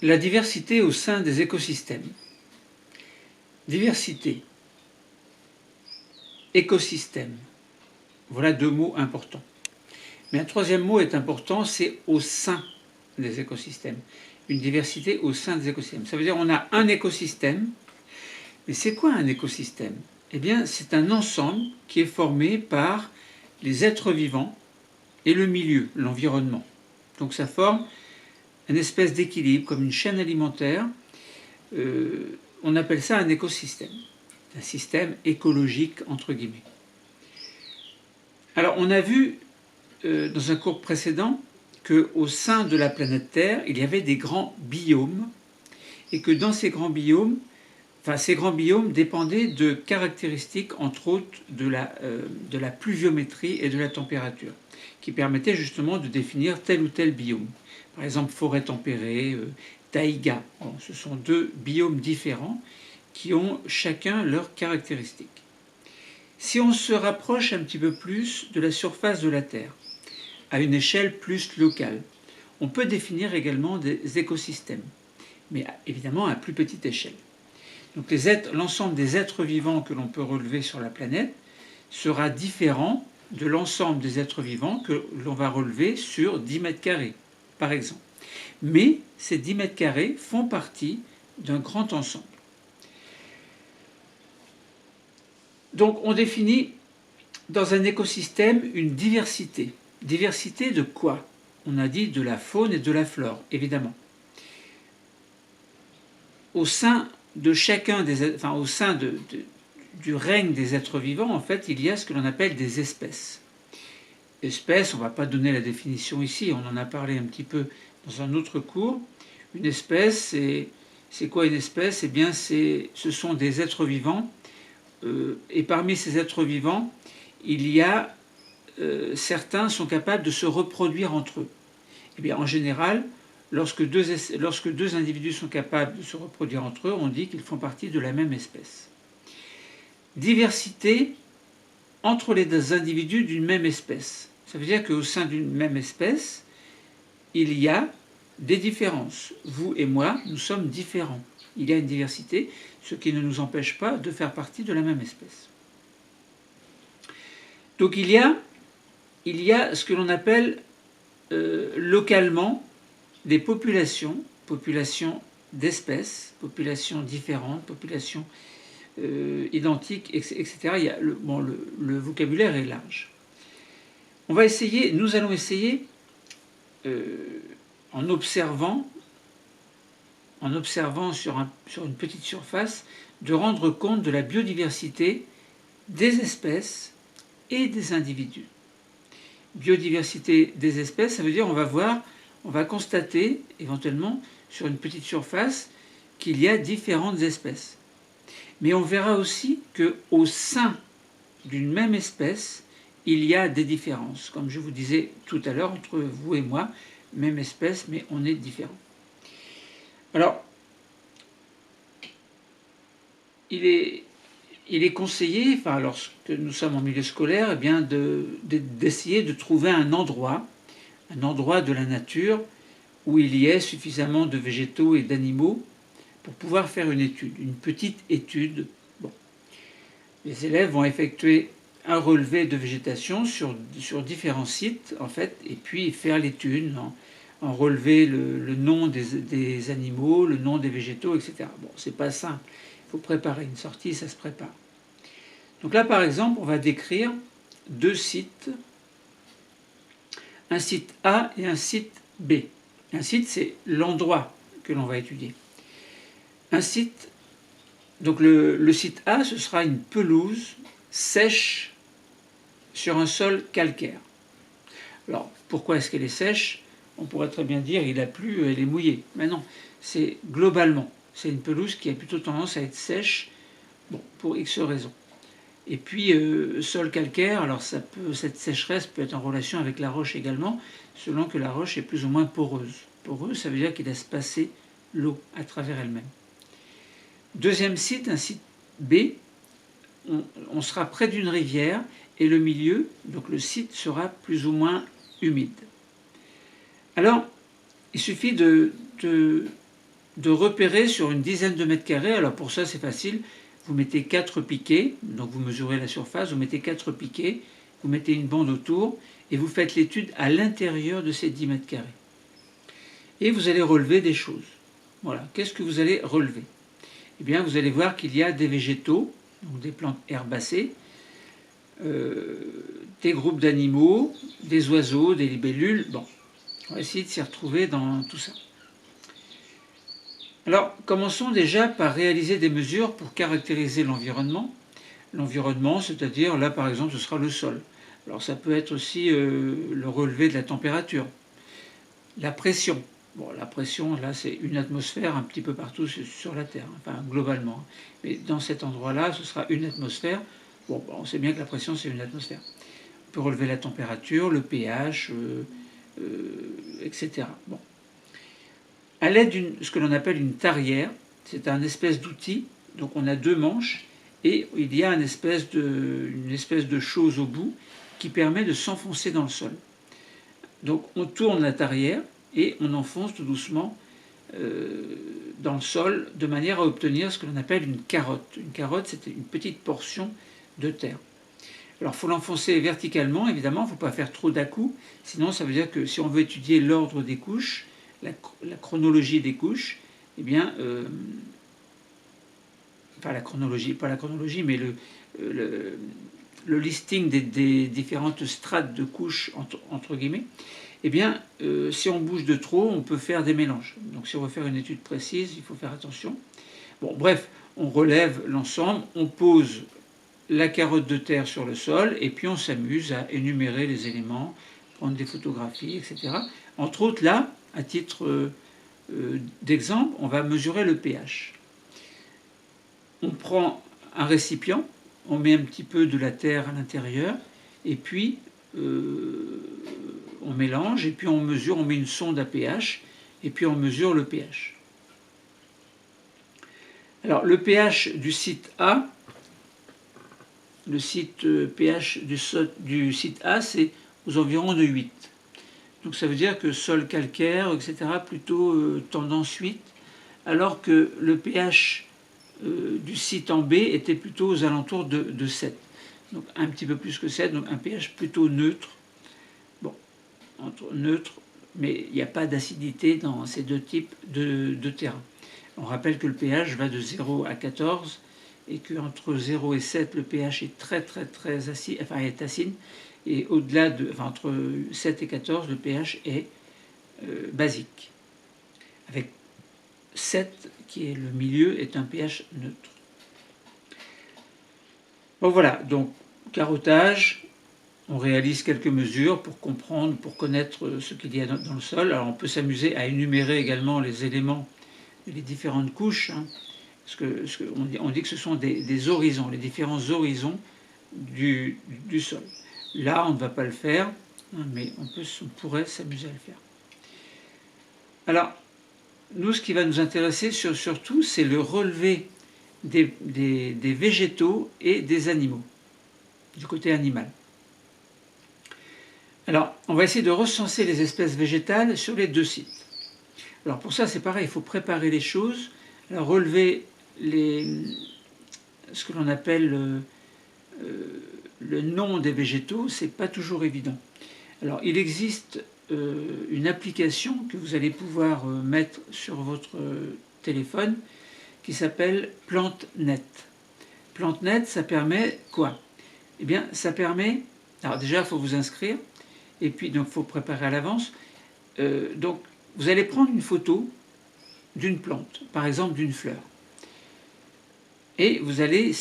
La diversité au sein des écosystèmes. Diversité, écosystème. Voilà deux mots importants. Mais un troisième mot est important, c'est au sein des écosystèmes. Une diversité au sein des écosystèmes. Ça veut dire qu'on a un écosystème. Mais c'est quoi un écosystème? Eh bien, c'est un ensemble qui est formé par les êtres vivants et le milieu, l'environnement. Donc ça forme une espèce d'équilibre, comme une chaîne alimentaire. On appelle ça un écosystème, un système écologique, entre guillemets. Alors, on a vu dans un cours précédent qu'au sein de la planète Terre, il y avait des grands biomes, et que dans ces grands biomes, ces grands biomes dépendaient de caractéristiques, entre autres, de la pluviométrie et de la température, qui permettaient justement de définir tel ou tel biome. Par exemple, forêt tempérée, taïga. Bon, ce sont deux biomes différents qui ont chacun leurs caractéristiques. Si on se rapproche un petit peu plus de la surface de la Terre, à une échelle plus locale, on peut définir également des écosystèmes, mais évidemment à plus petite échelle. Donc l'ensemble des êtres vivants que l'on peut relever sur la planète sera différent de l'ensemble des êtres vivants que l'on va relever sur 10 mètres carrés, par exemple. Mais ces 10 mètres carrés font partie d'un grand ensemble. Donc on définit dans un écosystème une diversité. Diversité de quoi? On a dit de la faune et de la flore, évidemment. Au sein de chacun au sein du règne des êtres vivants, en fait, il y a ce que l'on appelle des espèces. Espèces, on ne va pas donner la définition ici, on en a parlé un petit peu dans un autre cours. Une espèce, c'est quoi une espèce? Eh bien, ce sont des êtres vivants, et parmi ces êtres vivants, il y a certains sont capables de se reproduire entre eux. Eh bien, en général, lorsque deux individus sont capables de se reproduire entre eux, on dit qu'ils font partie de la même espèce. Diversité entre les individus d'une même espèce. Ça veut dire qu'au sein d'une même espèce, il y a des différences. Vous et moi, nous sommes différents. Il y a une diversité, ce qui ne nous empêche pas de faire partie de la même espèce. Donc il y a ce que l'on appelle localement des populations d'espèces, populations différentes, populations identiques, etc. Le vocabulaire est large. Nous allons essayer, en observant sur une petite surface, de rendre compte de la biodiversité des espèces et des individus. Biodiversité des espèces, ça veut dire on va constater éventuellement sur une petite surface qu'il y a différentes espèces. Mais on verra aussi qu'au sein d'une même espèce, il y a des différences. Comme je vous disais tout à l'heure, entre vous et moi, même espèce, mais on est différents. Alors, il est conseillé, lorsque nous sommes en milieu scolaire, eh bien d'essayer de trouver un endroit de la nature où il y ait suffisamment de végétaux et d'animaux pour pouvoir faire une petite étude. Bon. Les élèves vont effectuer un relevé de végétation sur différents sites, en fait, et puis faire l'étude, en relever le nom des animaux, le nom des végétaux, etc. Bon, c'est pas simple. Il faut préparer une sortie, ça se prépare. Donc là, par exemple, on va décrire deux sites, un site A et un site B. Un site, c'est l'endroit que l'on va étudier. Un site, donc le site A, ce sera une pelouse sèche sur un sol calcaire. Alors, pourquoi est-ce qu'elle est sèche? On pourrait très bien dire il a plu, elle est mouillée. Mais non, c'est globalement. C'est une pelouse qui a plutôt tendance à être sèche, pour X raisons. Et puis, sol calcaire, alors cette sécheresse peut être en relation avec la roche également, selon que la roche est plus ou moins poreuse. Poreuse, ça veut dire qu'il laisse passer l'eau à travers elle-même. Deuxième site, un site B, on sera près d'une rivière et le milieu, donc le site, sera plus ou moins humide. Alors, il suffit de de repérer sur une dizaine de mètres carrés. Alors pour ça c'est facile, vous mettez 4 piquets, donc vous mesurez la surface, vous mettez 4 piquets, vous mettez une bande autour et vous faites l'étude à l'intérieur de ces 10 mètres carrés. Et vous allez relever des choses. Voilà, qu'est-ce que vous allez relever? Eh bien vous allez voir qu'il y a des végétaux, donc des plantes herbacées, des groupes d'animaux, des oiseaux, des libellules. Bon, on va essayer de s'y retrouver dans tout ça. Alors, commençons déjà par réaliser des mesures pour caractériser l'environnement. L'environnement, c'est-à-dire, là par exemple, ce sera le sol. Alors ça peut être aussi le relevé de la température. La pression. Bon, la pression, là, c'est une atmosphère un petit peu partout sur la Terre, enfin globalement. Mais dans cet endroit-là, ce sera une atmosphère. Bon, on sait bien que la pression, c'est une atmosphère. On peut relever la température, le pH, etc. Bon. À l'aide de ce que l'on appelle une tarière, c'est un espèce d'outil, donc on a 2 manches, et il y a une espèce de chose au bout qui permet de s'enfoncer dans le sol. Donc on tourne la tarière et on enfonce tout doucement dans le sol de manière à obtenir ce que l'on appelle une carotte. Une carotte, c'est une petite portion de terre. Alors il faut l'enfoncer verticalement, évidemment, il ne faut pas faire trop d'à-coups, sinon ça veut dire que si on veut étudier l'ordre des couches, la chronologie des couches, eh bien, enfin la chronologie, pas la chronologie, mais le listing des différentes strates de couches, entre guillemets, eh bien, si on bouge de trop, on peut faire des mélanges. Donc si on veut faire une étude précise, il faut faire attention. Bon, bref, on relève l'ensemble, on pose la carotte de terre sur le sol, et puis on s'amuse à énumérer les éléments, prendre des photographies, etc. Entre autres, là, à titre d'exemple, on va mesurer le pH. On prend un récipient, on met un petit peu de la terre à l'intérieur, et puis on mélange, et puis on mesure, on met une sonde à pH, et puis on mesure le pH. Alors le pH du site A, le site pH du site A, c'est aux environs de 8. Donc ça veut dire que sol calcaire, etc., plutôt tendance 8, alors que le pH du site en B était plutôt aux alentours de 7. Donc un petit peu plus que 7, donc un pH plutôt neutre. Bon, entre neutre, mais il n'y a pas d'acidité dans ces deux types de terrain. On rappelle que le pH va de 0 à 14 et qu'entre 0 et 7, le pH est très acide, enfin est acide. Et au-delà entre 7 et 14, le pH est basique. Avec 7, qui est le milieu, est un pH neutre. Bon voilà, donc carottage, on réalise quelques mesures pour comprendre, pour connaître ce qu'il y a dans le sol. Alors on peut s'amuser à énumérer également les éléments, les différentes couches, hein, parce qu'on dit que ce sont des horizons, les différents horizons du sol. Là, on ne va pas le faire, mais on pourrait s'amuser à le faire. Alors, nous, ce qui va nous intéresser surtout, c'est le relevé des végétaux et des animaux, du côté animal. Alors, on va essayer de recenser les espèces végétales sur les 2 sites. Alors pour ça, c'est pareil, il faut préparer les choses. Alors, relever ce que l'on appelle le nom des végétaux, c'est pas toujours évident. Alors il existe une application que vous allez pouvoir mettre sur votre téléphone qui s'appelle PlanteNet. PlanteNet, ça permet quoi? Eh bien, ça permet... Alors déjà, il faut vous inscrire, et puis donc il faut préparer à l'avance. Donc vous allez prendre une photo d'une plante, par exemple d'une fleur. Et vous allez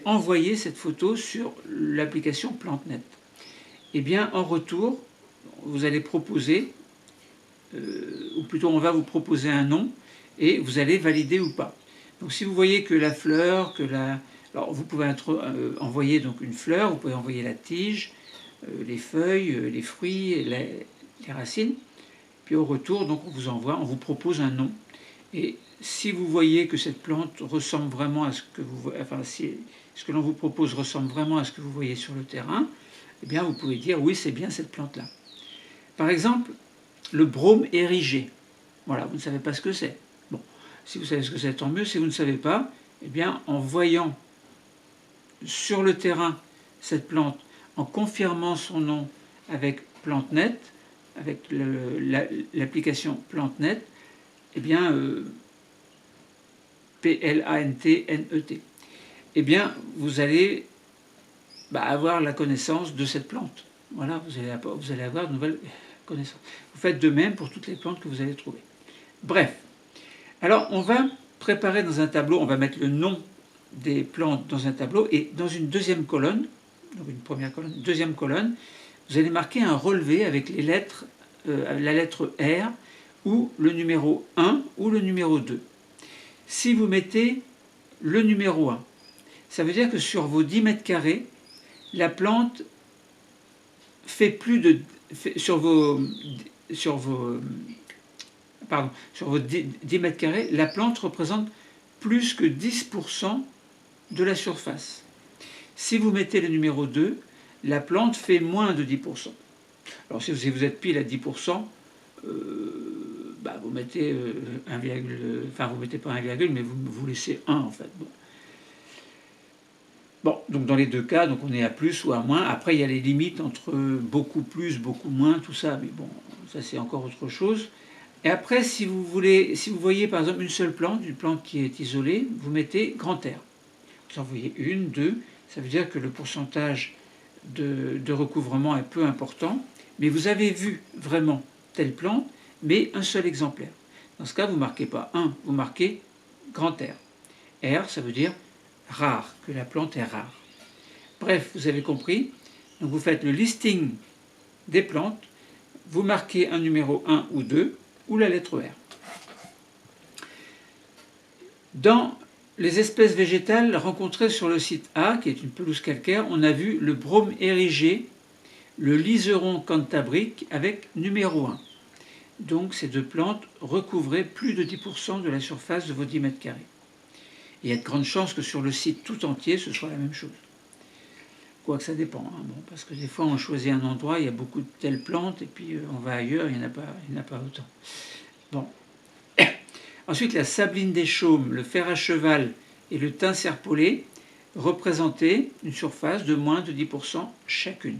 envoyer cette photo sur l'application PlanteNet. Et bien en retour, vous allez proposer, ou plutôt on va vous proposer un nom, et vous allez valider ou pas. Donc si vous voyez que la fleur, alors vous pouvez envoyer donc une fleur, vous pouvez envoyer la tige, les feuilles, les fruits, les racines. Puis au retour, donc on vous propose un nom. Et si vous voyez que cette plante ressemble vraiment à ce que ce que l'on vous propose ressemble vraiment à ce que vous voyez sur le terrain, eh bien vous pouvez dire oui, c'est bien cette plante-là. Par exemple, le brome érigé. Voilà, vous ne savez pas ce que c'est. Bon, Si vous savez ce que c'est, tant mieux. Si vous ne savez pas, eh bien, en voyant sur le terrain cette plante, en confirmant son nom avec PlanteNet, avec l'application PlanteNet, eh bien, PLANTNET, eh bien, vous allez avoir la connaissance de cette plante. Voilà, vous allez avoir de nouvelles connaissances. Vous faites de même pour toutes les plantes que vous allez trouver. Bref, alors on va préparer dans un tableau, on va mettre le nom des plantes dans un tableau, et dans une deuxième colonne, donc une première colonne, une deuxième colonne, vous allez marquer un relevé avec les lettres, la lettre R, ou le numéro 1 ou le numéro 2. Si vous mettez le numéro 1, ça veut dire que sur vos 10 mètres carrés, la plante fait plus de... sur vos 10 mètres carrés, la plante représente plus que 10% de la surface. Si vous mettez le numéro 2, la plante fait moins de 10%. Alors si vous êtes pile à 10%, vous mettez 1, enfin vous mettez pas 1, mais vous laissez 1 en fait. Bon, donc dans les deux cas, donc on est à plus ou à moins. Après, il y a les limites entre beaucoup plus, beaucoup moins, tout ça. Mais bon, ça c'est encore autre chose. Et après, si vous voyez par exemple une seule plante, une plante qui est isolée, vous mettez grand R. Vous en voyez une, deux, ça veut dire que le pourcentage de recouvrement est peu important. Mais vous avez vu vraiment telle plante, mais un seul exemplaire. Dans ce cas, vous ne marquez pas 1, vous marquez grand R. R, ça veut dire rare, que la plante est rare. Bref, vous avez compris. Donc vous faites le listing des plantes, vous marquez un numéro 1 ou 2, ou la lettre R. Dans les espèces végétales rencontrées sur le site A, qui est une pelouse calcaire, on a vu le brome érigé, le liseron cantabrique avec numéro 1. Donc ces deux plantes recouvraient plus de 10% de la surface de vos 10 mètres carrés. Il y a de grandes chances que sur le site tout entier, ce soit la même chose. Quoique ça dépend, hein. Bon, parce que des fois on choisit un endroit, il y a beaucoup de telles plantes, et puis on va ailleurs, il n'y en a pas autant. Bon. Ensuite, la sabline des chaumes, le fer à cheval et le thym serpolé représentaient une surface de moins de 10% chacune.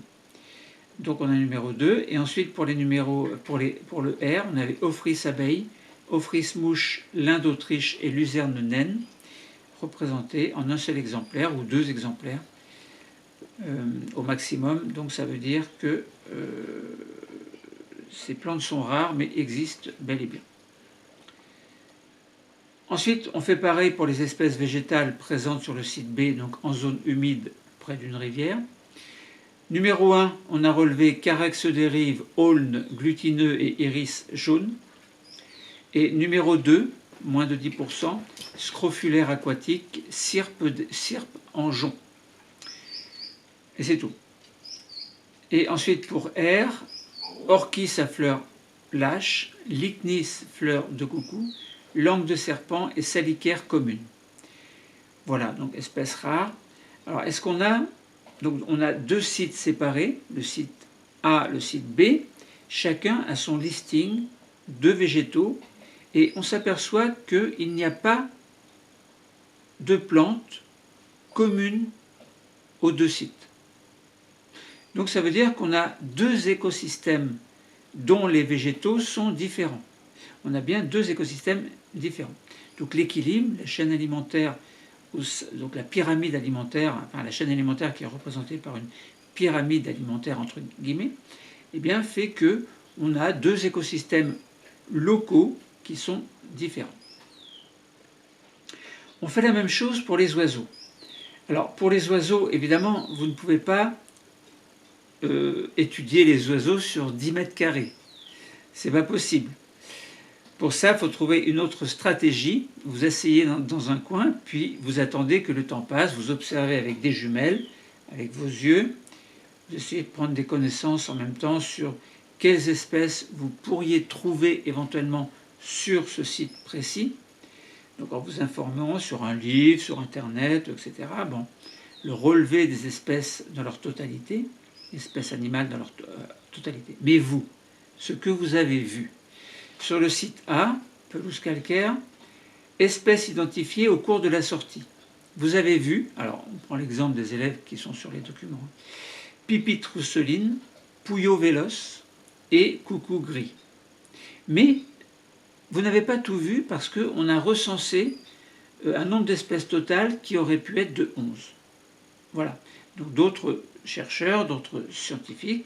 Donc on a le numéro 2, et ensuite pour les numéros, pour le R, on avait Ophrys abeille, Ophrys mouche, lin d'Autriche et luzerne naine, représentés en un seul exemplaire ou deux exemplaires au maximum. Donc ça veut dire que ces plantes sont rares mais existent bel et bien. Ensuite, on fait pareil pour les espèces végétales présentes sur le site B, donc en zone humide près d'une rivière. Numéro 1, on a relevé Carex des rives, aulne, glutineux et iris jaune. Et numéro 2, moins de 10%, scrofulaire aquatique, cirpe en jonc. Et c'est tout. Et ensuite pour R, orchis à fleurs lâches, lychnis fleur de coucou, langue de serpent et salicaire commune. Voilà, donc espèces rares. Alors est-ce qu'on a... Donc on a deux sites séparés, le site A, le site B. Chacun a son listing de végétaux. Et on s'aperçoit qu'il n'y a pas de plantes communes aux deux sites. Donc ça veut dire qu'on a deux écosystèmes dont les végétaux sont différents. On a bien deux écosystèmes différents. Donc l'équilibre, la chaîne alimentaire, donc la pyramide alimentaire, enfin la chaîne alimentaire qui est représentée par une pyramide alimentaire entre guillemets, eh bien fait que on a deux écosystèmes locaux qui sont différents. On fait la même chose pour les oiseaux. Alors pour les oiseaux, évidemment, vous ne pouvez pas étudier les oiseaux sur 10 mètres carrés. C'est pas possible. Pour ça, il faut trouver une autre stratégie. Vous asseyez dans un coin, puis vous attendez que le temps passe, vous observez avec des jumelles, avec vos yeux, vous essayez de prendre des connaissances en même temps sur quelles espèces vous pourriez trouver éventuellement sur ce site précis. Donc en vous informant sur un livre, sur Internet, etc. Bon, le relevé des espèces dans leur totalité, espèces animales dans leur totalité. Mais vous, ce que vous avez vu sur le site A, pelouse calcaire, espèces identifiées au cours de la sortie. Vous avez vu, alors on prend l'exemple des élèves qui sont sur les documents, Pipite rousseline, Pouillot véloce et Coucou gris. Mais vous n'avez pas tout vu parce qu'on a recensé un nombre d'espèces totales qui aurait pu être de 11. Voilà. Donc d'autres chercheurs, d'autres scientifiques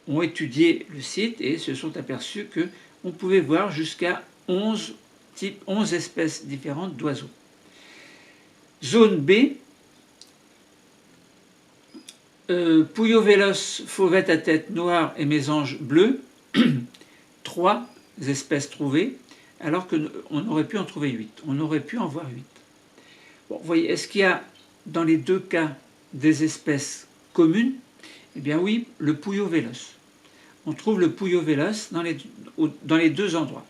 ont étudié le site et se sont aperçus qu'on pouvait voir jusqu'à 11 espèces différentes d'oiseaux. Zone B, Pouillot véloce, fauvette à tête noire et mésange bleu, 3 espèces trouvées, alors qu'on aurait pu en trouver 8. On aurait pu en voir 8. Bon, vous voyez, est-ce qu'il y a dans les deux cas des espèces communes? Eh bien oui, le Pouillot véloce. On trouve le Pouillot véloce dans les deux endroits.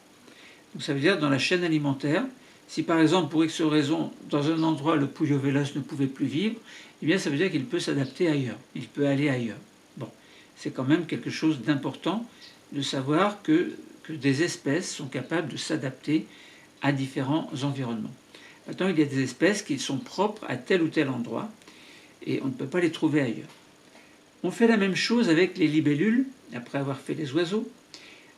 Donc ça veut dire dans la chaîne alimentaire. Si par exemple, pour X raison, dans un endroit, le Pouillot véloce ne pouvait plus vivre, eh bien ça veut dire qu'il peut s'adapter ailleurs. Il peut aller ailleurs. Bon, c'est quand même quelque chose d'important de savoir que des espèces sont capables de s'adapter à différents environnements. Maintenant, il y a des espèces qui sont propres à tel ou tel endroit et on ne peut pas les trouver ailleurs. On fait la même chose avec les libellules, après avoir fait les oiseaux.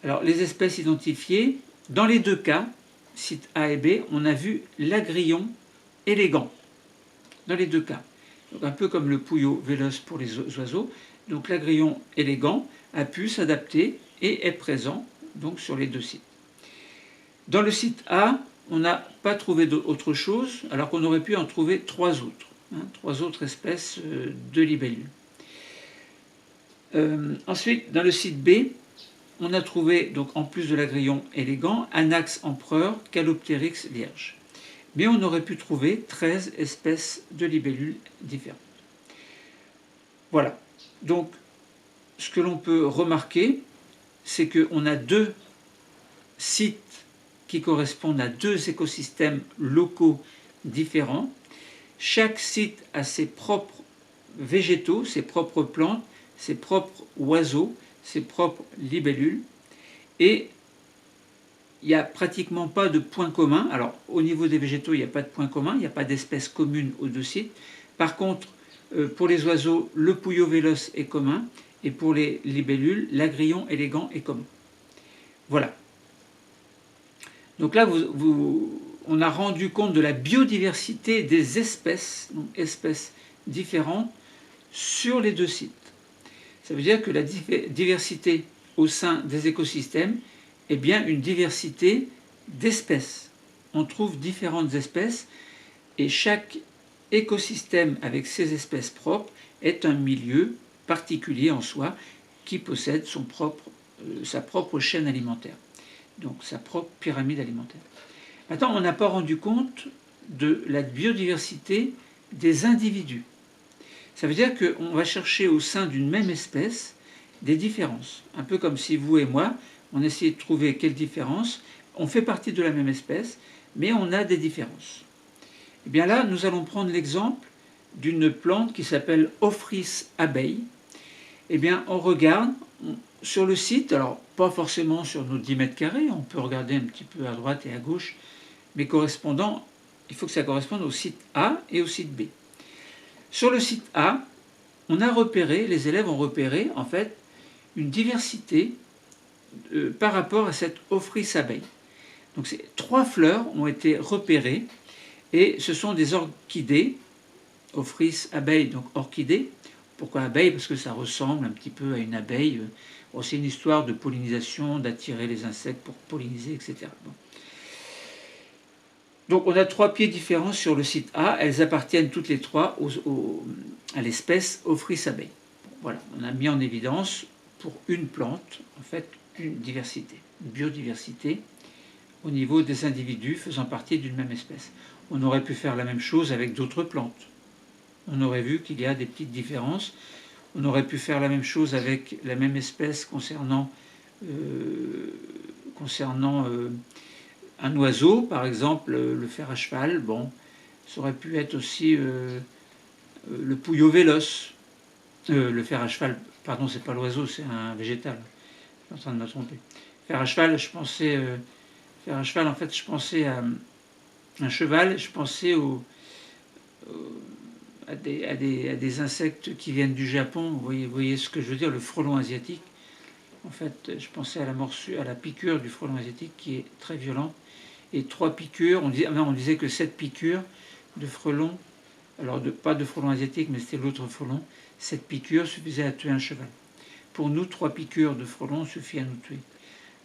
Alors, les espèces identifiées, dans les deux cas, site A et B, on a vu l'agrillon élégant, dans les deux cas. Donc, un peu comme le Pouillot véloce pour les oiseaux. Donc, l'agrillon élégant a pu s'adapter et est présent donc, sur les deux sites. Dans le site A, on n'a pas trouvé autre chose, alors qu'on aurait pu en trouver 3 autres. 3 autres espèces de libellules. Ensuite, dans le site B, on a trouvé, donc, en plus de l'agrillon élégant, Anax empereur, Caloptérix lierge. Mais on aurait pu trouver 13 espèces de libellules différentes. Voilà. Donc, ce que l'on peut remarquer, c'est qu'on a 2 sites qui correspondent à 2 écosystèmes locaux différents. Chaque site a ses propres végétaux, ses propres plantes, ses propres oiseaux, ses propres libellules. Et il n'y a pratiquement pas de point commun. Alors, au niveau des végétaux, il n'y a pas de point commun, il n'y a pas d'espèce commune aux 2 sites. Par contre, pour les oiseaux, le Pouillot véloce est commun, et pour les libellules, l'agrillon élégant est commun. Voilà. Donc là, on a rendu compte de la biodiversité des espèces, donc espèces différentes, sur les 2 sites. Ça veut dire que la diversité au sein des écosystèmes est bien une diversité d'espèces. On trouve différentes espèces et chaque écosystème avec ses espèces propres est un milieu particulier en soi qui possède sa propre chaîne alimentaire, donc sa propre pyramide alimentaire. Maintenant, on n'a pas rendu compte de la biodiversité des individus. Ça veut dire qu'on va chercher au sein d'une même espèce des différences. Un peu comme si vous et moi, on essayait de trouver quelle différence. On fait partie de la même espèce, mais on a des différences. Et bien là, nous allons prendre l'exemple d'une plante qui s'appelle Ophrys abeille. Eh bien, on regarde sur le site, alors pas forcément sur nos 10 mètres carrés, on peut regarder un petit peu à droite et à gauche, mais il faut que ça corresponde au site A et au site B. Sur le site A, les élèves ont repéré en fait une diversité par rapport à cette Ophrys abeille. Donc 3 fleurs ont été repérées et ce sont des orchidées, Ophrys abeille, donc orchidée. Pourquoi abeille? Parce que ça ressemble un petit peu à une abeille. Bon, c'est une histoire de pollinisation, d'attirer les insectes pour polliniser, etc. Bon. Donc on a 3 pieds différents sur le site A. Elles appartiennent toutes les 3 à l'espèce Ophrys abeille. Bon, voilà, on a mis en évidence pour une plante, en fait, une biodiversité au niveau des individus faisant partie d'une même espèce. On aurait pu faire la même chose avec d'autres plantes. On aurait vu qu'il y a des petites différences. On aurait pu faire la même chose avec la même espèce concernant un oiseau, par exemple le fer à cheval. Bon, ça aurait pu être aussi le Pouillot véloce. Le fer à cheval, pardon, c'est pas l'oiseau, c'est un végétal. Je suis en train de me tromper. Fer à cheval, en fait, je pensais un cheval, je pensais à des insectes qui viennent du Japon. Vous voyez ce que je veux dire, le frelon asiatique. En fait, je pensais à la morsure, à la piqûre du frelon asiatique qui est très violente. Et 3 piqûres, on disait que 7 piqûres de frelons, alors pas de frelon asiatique, mais c'était l'autre frelon, 7 piqûres suffisaient à tuer un cheval. Pour nous, 3 piqûres de frelons suffit à nous tuer.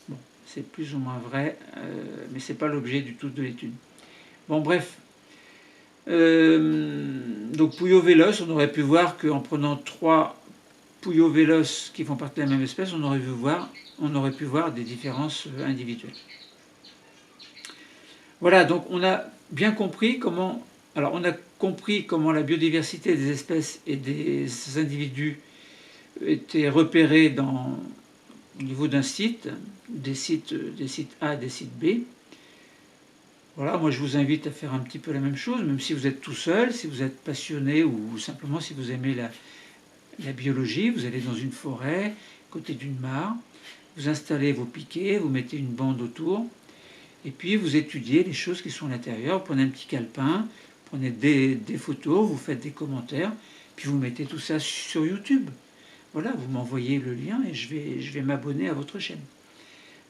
Bon, c'est plus ou moins vrai, mais c'est pas l'objet du tout de l'étude. Bon, bref. Donc Puyo véloce, on aurait pu voir qu'en prenant 3 Puyo véloce qui font partie de la même espèce, on aurait pu voir des différences individuelles. Voilà, donc on a bien compris comment. Alors on a compris comment la biodiversité des espèces et des individus était repérée au niveau d'un site, des sites A, des sites B. Voilà, moi je vous invite à faire un petit peu la même chose, même si vous êtes tout seul, si vous êtes passionné ou simplement si vous aimez la biologie, vous allez dans une forêt, côté d'une mare, vous installez vos piquets, vous mettez une bande autour, et puis vous étudiez les choses qui sont à l'intérieur, vous prenez un petit calepin, prenez des photos, vous faites des commentaires, puis vous mettez tout ça sur YouTube. Voilà, vous m'envoyez le lien et je vais m'abonner à votre chaîne.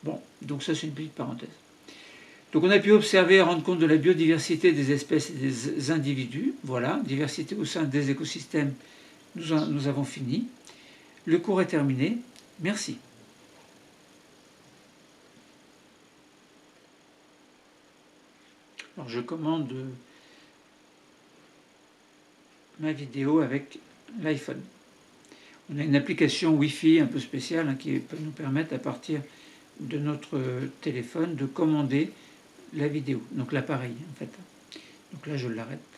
Bon, donc ça c'est une petite parenthèse. Donc on a pu observer et rendre compte de la biodiversité des espèces et des individus. Voilà, diversité au sein des écosystèmes, nous avons fini. Le cours est terminé. Merci. Alors je commande ma vidéo avec l'iPhone. On a une application Wi-Fi un peu spéciale qui peut nous permettre à partir de notre téléphone de commander la vidéo, donc l'appareil en fait. Donc là je l'arrête.